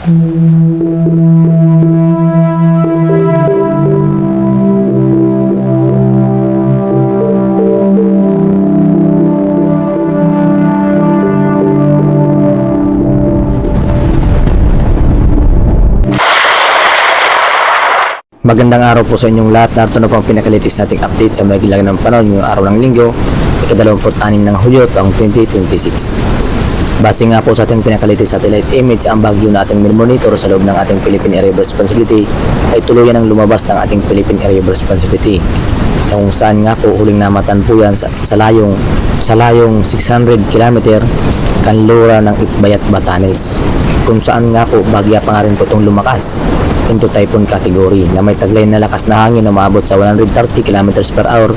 Magandang araw po sa inyong lahat. Narito na po ang pinakalitis nating update sa magilang ng panahon ngayong araw ng linggo, ika-26 ng Hulyo taong 2026. Base nga po sa ating pinakalitis satellite image, ang bagyo na ating monitor sa loob ng ating Philippine Area of Responsibility ay tuluyan ng lumabas ng ating Philippine Area of Responsibility, kung saan nga po huling namatan po yan sa layong 600 km kanlura ng Itbayat, Batanes, kung saan nga po bagya pa nga rin po itong lumakas into typhoon category na may taglay na lakas na hangin na umaabot sa 130 km per hour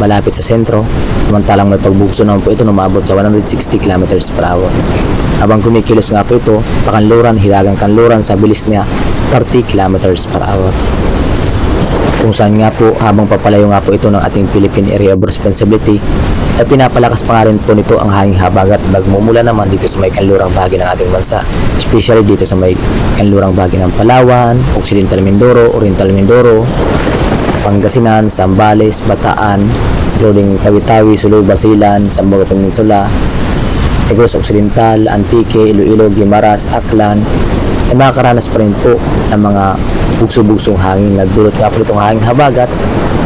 malapit sa sentro, samantalang may pagbugso naman po ito na umaabot sa 160 km per hour. Habang kumikilos nga po ito pakanluran, hilagang kanluran sa bilis niya 30 km per hour, kung saan nga po habang papalayo nga po ito ng ating Philippine Area of Responsibility ay pinapalakas pa nga rin po nito ang hanging habagat magmumula naman dito sa may kanlurang bahagi ng ating bansa, especially dito sa may kanlurang bahagi ng Palawan, Occidental Mindoro, Oriental Mindoro, Pangasinan, Zambales, Bataan, including Tawi-Tawi, Sulu, Basilan, Zamboanga Peninsula, Negros Occidental, Antique, Iloilo, Guimaras, Aklan, ay makakaranas pa rin po ng mga bugso-bugsong hangin. Nagdulot nga po itong hanging habagat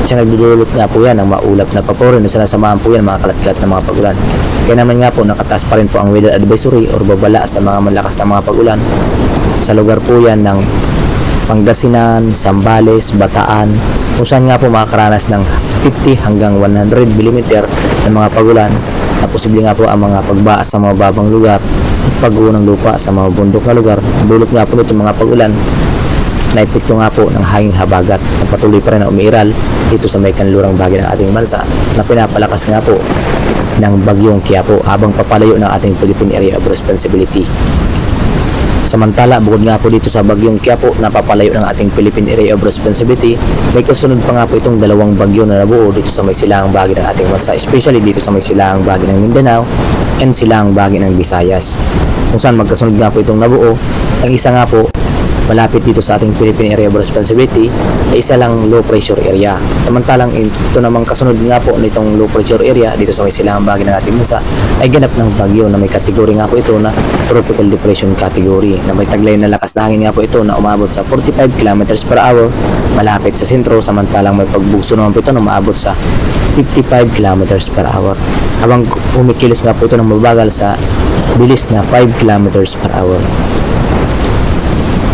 kasi nagdudulot nga po yan ng maulap na paporin na sinasamahan po yan mga kalat-kalat na mga pagulan. Kaya naman nga po nakataas pa rin po ang weather advisory or babala sa mga malakas na mga pagulan sa lugar po yan ng Pangasinan, Zambales, Bataan, kung saan nga po makakaranas ng 50 hanggang 100 mm ng mga pagulan na posible nga po ang mga pagbaas sa mga babang lugar at pagguho ng lupa sa mga bundok na lugar. Dulot nga po nito mga pagulan na epekto nga po ng hanging habagat na patuloy pa rin na umiiral dito sa may kanlurang bahagi ng ating bansa na pinapalakas nga po ng bagyong Quiapo habang papalayo ng ating Philippine Area of Responsibility. Samantala, bukod nga po dito sa bagyong Quiapo na papalayo ng ating Philippine Area of Responsibility, may kasunod pa nga po itong dalawang bagyo na nabuo dito sa may silangang bahagi ng ating bansa, especially dito sa may silangang bahagi ng Mindanao and silangang bahagi ng Visayas, kung saan magkasunod nga po itong nabuo. Ang isa nga po malapit dito sa ating Philippine Area of Responsibility ay isa lang low pressure area, samantalang ito namang kasunod nga po nitong low pressure area dito sa may silangang bahagi ng ating bansa ay ganap ng bagyo na may kategory nga po ito na tropical depression category na may taglay na lakas na hangin nga po ito na umabot sa 45 km per hour malapit sa sentro, samantalang may pagbugso naman po ito na umabot sa 55 km per hour habang humikilos nga po ito ng mabagal sa bilis na 5 km per hour.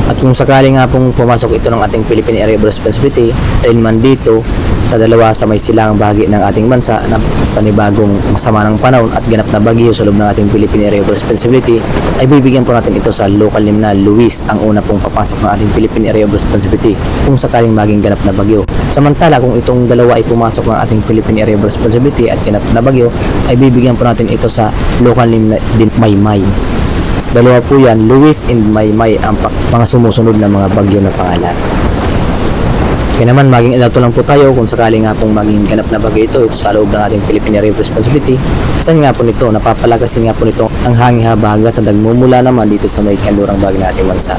At kung sakali nga pong pumasok ito ng ating Philippine Area of Responsibility dahil man dito sa dalawa sa may silangang bahagi ng ating bansa na panibagong masama ng panahon at ganap na bagyo sa loob ng ating Philippine Area of Responsibility, ay bibigyan po natin ito sa local name na Luis, ang una pong papasok ng ating Philippine Area of Responsibility kung sakaling maging ganap na bagyo. Samantala kung itong dalawa ay pumasok ng ating Philippine Area of Responsibility at ganap na bagyo, ay bibigyan po natin ito sa local name na din Maymay. Dalawa po yan, Luis and Maymay, ang mga sumusunod na mga bagyo na pangalan. Kaya naman maging alerto lang po tayo kung sakali nga pong maging ganap na bagyo ito sa loob ng ating Philippine Area of Responsibility. Saan nga po nito, napapalakasin nga po nito ang hanging habagat na nagmumula naman dito sa may kanlurang bahagi ng ating bansa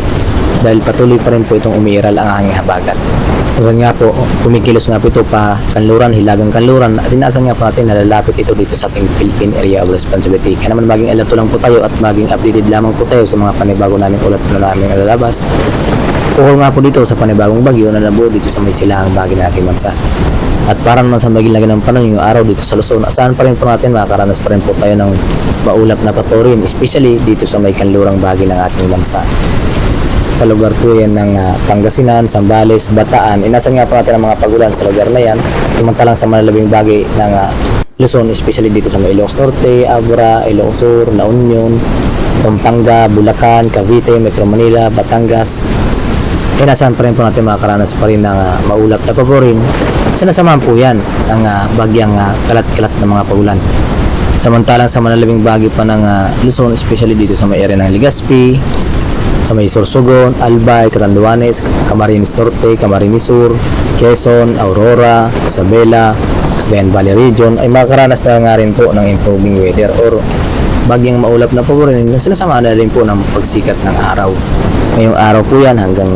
dahil patuloy pa rin po itong umiiral ang hanging habagat. Ngayon nga po, kumikilos nga po ito pa kanluran, hilagang kanluran at inaasahan nga po natin na lalapit ito dito sa ating Philippine Area of Responsibility. Kaya naman maging alerto lang po tayo at maging updated lamang po tayo sa mga panibago naming ulat na namin lalabas. Ukol nga po dito sa panibagong bagyo na nabuo dito sa may silangang bahagi ng ating bansa. At para naman sa maging lagi ng panahon yung araw dito sa Luzon, asahan pa rin po natin makakaranas pa rin po tayo ng maulap na paporin, especially dito sa may kanlurang bahagi ng ating bansa. Sa lugar po yan ng Pangasinan, Zambales, Bataan, inasan nga po natin ang mga pagulan sa lugar na yan, samantalang sa malalabing bahagi ng Luzon, especially dito sa may Ilocos Norte, Abra, Ilocos Sur, La Union, Pampanga, Bulacan, Cavite, Metro Manila, Batangas. Inasahan pa rin po natin makakaranas pa rin ng maulap na paborin. Sinasamahan po yan ng bagyang kalat-kalat na mga pagulan. Samantalang sa malalabing bahagi pa ng Luzon, especially dito sa may area ng Legazpi, sa may Sorsogon, Albay, Catanduanes, Camarines Norte, Camarines Sur, Quezon, Aurora, Isabela, Cagayan Valley Region ay makakaranas na nga rin po ng improving weather or bagyang maulap na paborin na sinasama na rin po ng pagsikat ng araw. Ngayong araw po yan hanggang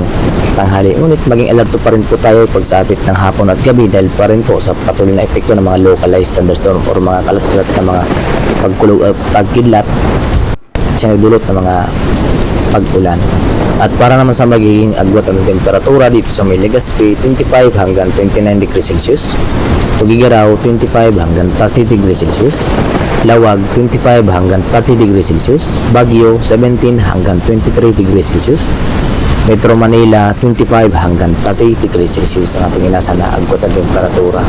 tanghali. Ngunit maging alerto pa rin po tayo pagsapit ng hapon at gabi dahil pa rin po sa patuloy na epekto ng mga localized thunderstorm o mga kalat-kalat na mga pagkulog at pagkidlat siya nagdulot ng mga pag-ulan. At para naman sa magiging agwat ng temperatura dito sa may Legazpi, 25 hanggang 29 degrees Celsius. Tugigaraw, 25 hanggang 30 degrees Celsius. Lawag, 25 hanggang 30 degrees Celsius. Baguio, 17 hanggang 23 degrees Celsius. Metro Manila, 25 hanggang 30 degrees Celsius ang ating inasahan na agwat ng temperatura.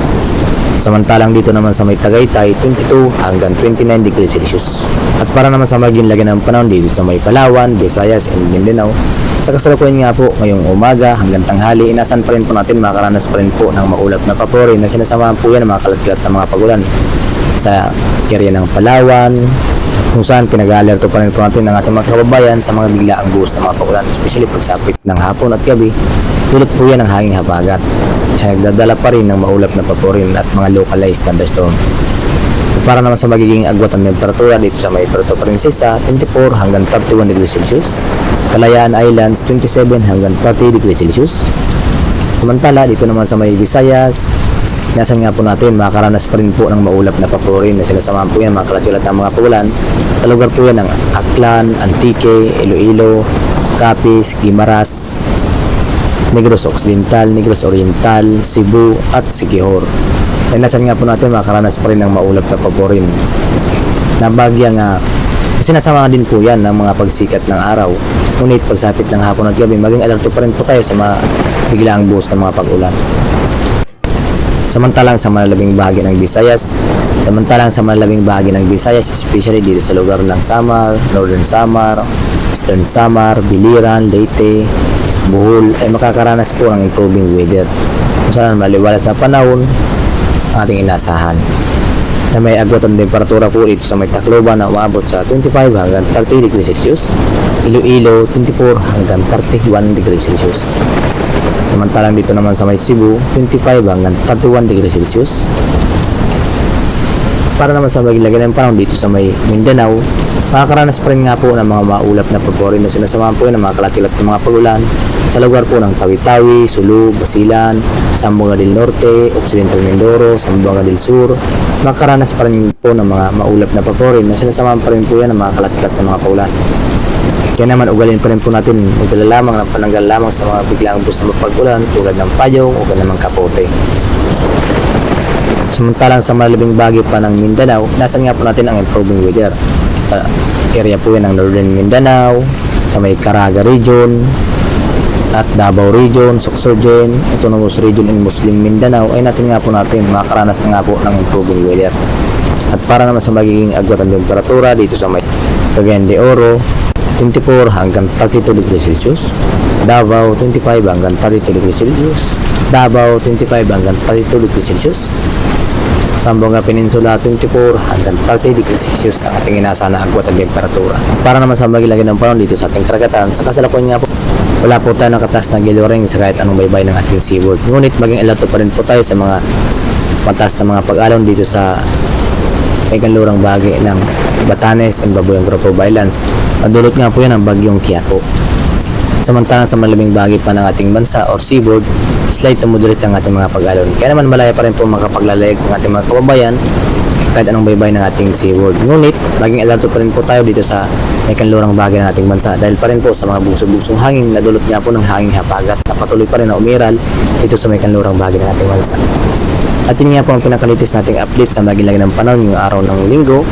Samantalang dito naman sa may Tagaytay, 22 hanggang 29 degrees Celsius. At para naman sa maging lagi ng panahon dito sa may Palawan, Visayas, and Mindanao, sa kasalukuyan nga po ngayong umaga hanggang tanghali, inasan pa rin po natin makaranas pa rin po ng maulap na paporin na sinasamahan po yan ng mga kalat-kalat na mga pagulan sa area ng Palawan, kung saan pinag-alerto pa rin po natin ng ating mga kababayan sa mga biglaang buhos na mga pagulan, especially pagsapit ng hapon at gabi. Dulot po yan ng hanging habagat. Siya nagdadala pa rin ng maulap na paporin at mga localized thunderstorm. Para naman sa magiging agwat ng temperatura dito sa may Puerto Princesa, 24 hanggang 31 degrees Celsius. Kalayaan Islands, 27 hanggang 30 degrees Celsius. Samantala, dito naman sa may Visayas, nasan nga po natin, makakaranas pa rin po ng maulap na paporin na sinasamahan po yan, mga kalat-kalat ng mga pagulan. Sa lugar po yan ng Aklan, Antique, Iloilo, Capiz, Guimaras, Negros Occidental, Negros Oriental, Cebu at Siquijor. Ay nasan nga po natin makaranas pa rin ng maulap na paborin na bagya nga sinasama din po yan ng mga pagsikat ng araw. Ngunit pagsapit ng hapon at gabi, maging alerto pa rin po tayo sa mga biglaang buhos ng mga pag-ulan. Samantalang sa malalabing bahagi ng Visayas, especially dito sa lugar ng Samar, Northern Samar, Eastern Samar, Biliran, Leyte, Bohol, ay makakaranas po ng improving weather kung saan maliwalas na panahon ang ating inasahan na may agwat ng temperatura po dito sa may Tacloban na umaabot sa 25 hanggang 30 degrees Celsius, Iloilo 24 hanggang 31 degrees Celsius. Samantalang dito naman sa may Cebu, 25 hanggang 31 degrees Celsius. Para naman sa maglagay ng panahon dito sa may Mindanao, makakaranas pa rin nga po ng mga maulap na paborin na sinasamahan po ng mga kalat-kalat ng mga pagulan sa lugar po ng Tawi-Tawi, Sulu, Basilan, Zamboanga del Norte, Occidental Mindoro, Zamboanga del Sur. Makakaranas pa rin po ng mga maulap na paborin na sinasamahan pa rin po yan ng mga kalat-kalat ng mga pagulan. Kaya naman ugalin pa rin po natin magdala lamang ng pananggal lamang sa mga biglaang buhos na pag-ulan tulad ng payong o ganamang kapote. Samantalang sa malalabing bahagi pa ng Mindanao, nasan nga po natin ang improving weather. Sa area po yan ng Northern Mindanao, sa may Caraga region, at Davao region, Sorsogon, Autonomous region in Muslim Mindanao, ay nasan nga po natin makakaranas na nga po ng improving weather. At para naman sa magiging agwat ng temperatura dito sa may Cagayan de Oro, 24 hanggang 32 degrees Celsius, Davao 25 hanggang 32 degrees Celsius, Davao 25 hanggang 32 degrees Celsius, Zamboanga Peninsula 24 hanggang 30 degrees Celsius ang ating inasahan na agwat ng temperatura. Para naman sa magilagay ng panahon dito sa ating karagatan, sa kasalukuyan nga po, wala po tayo nakataas na gale ring sa kahit anong baybay ng ating seaboard. Ngunit maging alerto pa rin po tayo sa mga mataas na mga pag-alon dito sa may kanlurang bahagi ng Batanes and Babuyan Group of Islands. Nadulot nga po yan ang bagyong Quiapo. Samantalang sa malaming bahagi pa ng ating bansa or seaboard, slight to moderate ang ating mga pag-alon. Kaya naman malaya pa rin po makapaglalayag ng ating mga kababayan sa kahit anong baybay ng ating seaboard. Ngunit, maging alerto pa rin po tayo dito sa may kanlurang bahagi ng ating bansa dahil pa rin po sa mga bugso-bugsong hangin na dulot nga po ng hanging habagat na patuloy pa rin na umiral dito sa may kanlurang bahagi ng ating bansa. At yun nga po ang pinakalitis nating update sa maging ng panahon ngayong araw ng linggo,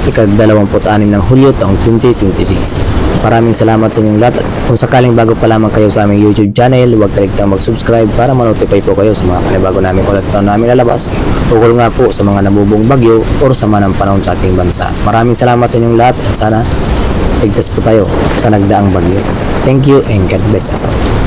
ika-26 ng Hulyo taong 2026. Maraming salamat sa inyong lahat at kung sakaling bago pa lamang kayo sa aming YouTube channel, huwag kaligtang mag-subscribe para ma-notify po kayo sa mga panibago namin ulit na namin lalabas ukol nga po sa mga nabubong bagyo o sama ng panahon sa ating bansa. Maraming salamat sa inyong lahat at sana ligtas po tayo sa nagdaang bagyo. Thank you and God bless us all.